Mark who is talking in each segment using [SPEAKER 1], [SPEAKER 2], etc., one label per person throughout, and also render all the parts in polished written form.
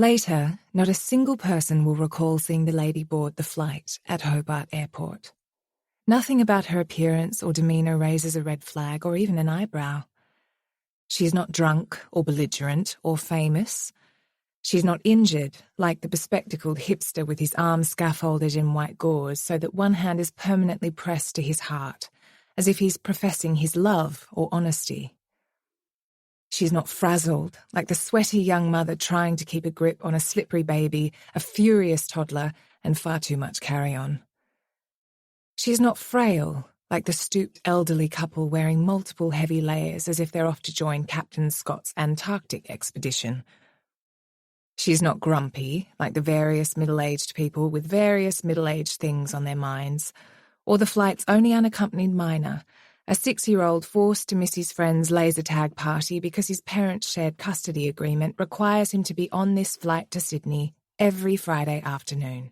[SPEAKER 1] Later, not a single person will recall seeing the lady board the flight at Hobart Airport. Nothing about her appearance or demeanour raises a red flag or even an eyebrow. She's not drunk or belligerent or famous. She's not injured, like the bespectacled hipster with his arms scaffolded in white gauze so that one hand is permanently pressed to his heart, as if he's professing his love or honesty. She's not frazzled, like the sweaty young mother trying to keep a grip on a slippery baby, a furious toddler, and far too much carry-on. She's not frail, like the stooped elderly couple wearing multiple heavy layers as if they're off to join Captain Scott's Antarctic expedition. She's not grumpy, like the various middle-aged people with various middle-aged things on their minds, or the flight's only unaccompanied minor, a 6-year-old forced to miss his friend's laser tag party because his parents' shared custody agreement requires him to be on this flight to Sydney every Friday afternoon.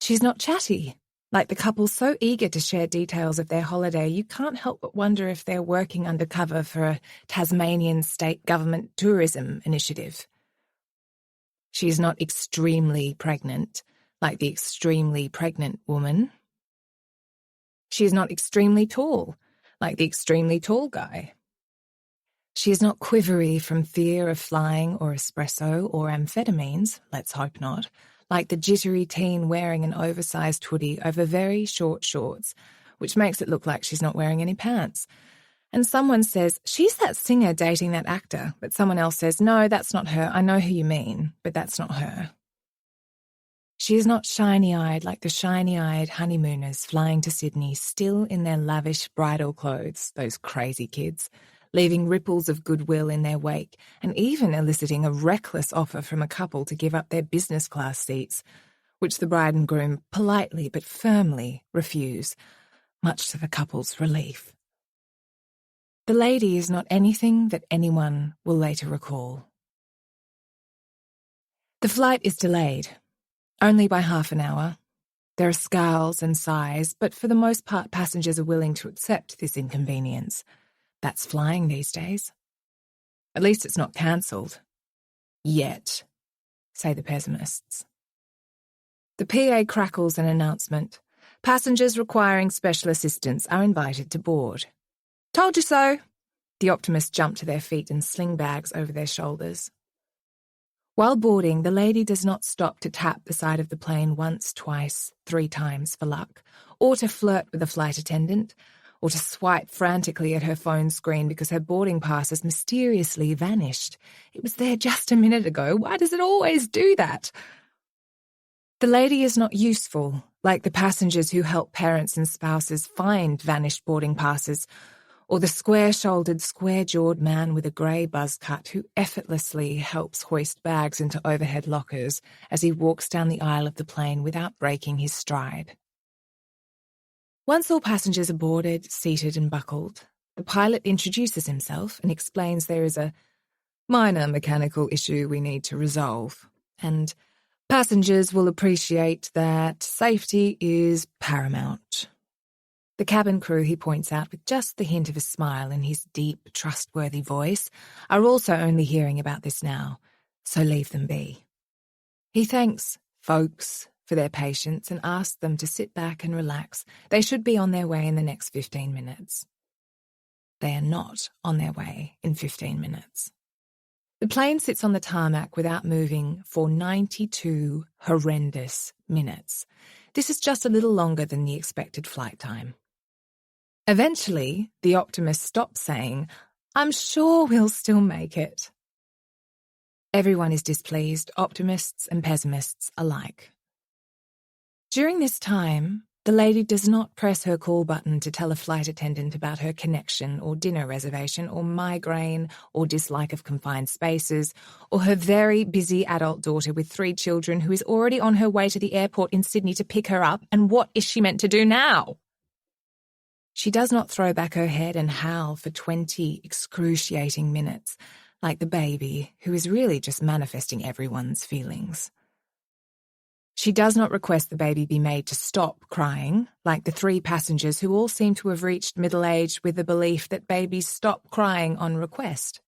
[SPEAKER 1] She's not chatty, like the couple so eager to share details of their holiday you can't help but wonder if they're working undercover for a Tasmanian state government tourism initiative. She's not extremely pregnant, like the extremely pregnant woman. She is not extremely tall, like the extremely tall guy. She is not quivery from fear of flying or espresso or amphetamines, let's hope not, like the jittery teen wearing an oversized hoodie over very short shorts, which makes it look like she's not wearing any pants. And someone says, she's that singer dating that actor, but someone else says, no, that's not her, I know who you mean, but that's not her. She is not shiny-eyed like the shiny-eyed honeymooners flying to Sydney still in their lavish bridal clothes, those crazy kids, leaving ripples of goodwill in their wake and even eliciting a reckless offer from a couple to give up their business class seats, which the bride and groom politely but firmly refuse, much to the couple's relief. The lady is not anything that anyone will later recall. The flight is delayed. Only by half an hour. There are scowls and sighs, but for the most part passengers are willing to accept this inconvenience. That's flying these days. At least it's not cancelled. Yet, say the pessimists. The PA crackles an announcement. Passengers requiring special assistance are invited to board. Told you so! The optimists jump to their feet and sling bags over their shoulders. While boarding, the lady does not stop to tap the side of the plane once, twice, 3 times for luck, or to flirt with a flight attendant, or to swipe frantically at her phone screen because her boarding pass has mysteriously vanished. It was there just a minute ago. Why does it always do that? The lady is not useful, like the passengers who help parents and spouses find vanished boarding passes, or the square-shouldered, square-jawed man with a grey buzz cut who effortlessly helps hoist bags into overhead lockers as he walks down the aisle of the plane without breaking his stride. Once all passengers are boarded, seated and buckled, the pilot introduces himself and explains there is a minor mechanical issue we need to resolve, and passengers will appreciate that safety is paramount. The cabin crew, he points out with just the hint of a smile in his deep, trustworthy voice, are also only hearing about this now, so leave them be. He thanks folks for their patience and asks them to sit back and relax. They should be on their way in the next 15 minutes. They are not on their way in 15 minutes. The plane sits on the tarmac without moving for 92 horrendous minutes. This is just a little longer than the expected flight time. Eventually, the optimist stops saying, I'm sure we'll still make it. Everyone is displeased, optimists and pessimists alike. During this time, the lady does not press her call button to tell a flight attendant about her connection or dinner reservation or migraine or dislike of confined spaces or her very busy adult daughter with 3 children who is already on her way to the airport in Sydney to pick her up, and what is she meant to do now? She does not throw back her head and howl for 20 excruciating minutes, like the baby who is really just manifesting everyone's feelings. She does not request the baby be made to stop crying, like the 3 passengers who all seem to have reached middle age with the belief that babies stop crying on request.